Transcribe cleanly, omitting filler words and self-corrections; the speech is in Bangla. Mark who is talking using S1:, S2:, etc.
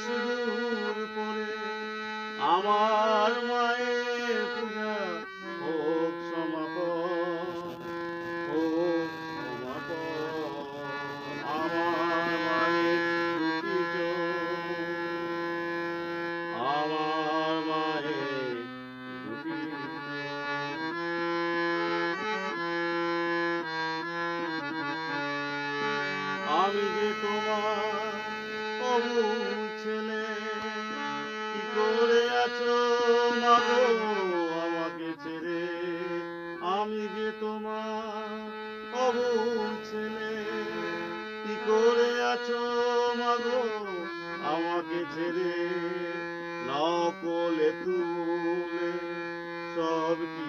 S1: সিঁদুর পরে আমার মায়ের পূজা হোক সমাপন, হোক সমাপন। আমার মায়ের দুটি চোখ, আমার মায়ের দুটি আমি যে তোমার অবুঝ ছেলে, কি করে আছো মাগো আমাকে ছেড়ে। আমি যে তোমার অবুঝ ছেলে, কি করে আছো মাগো আমাকে ছেড়ে। নকলে তুলে সব কি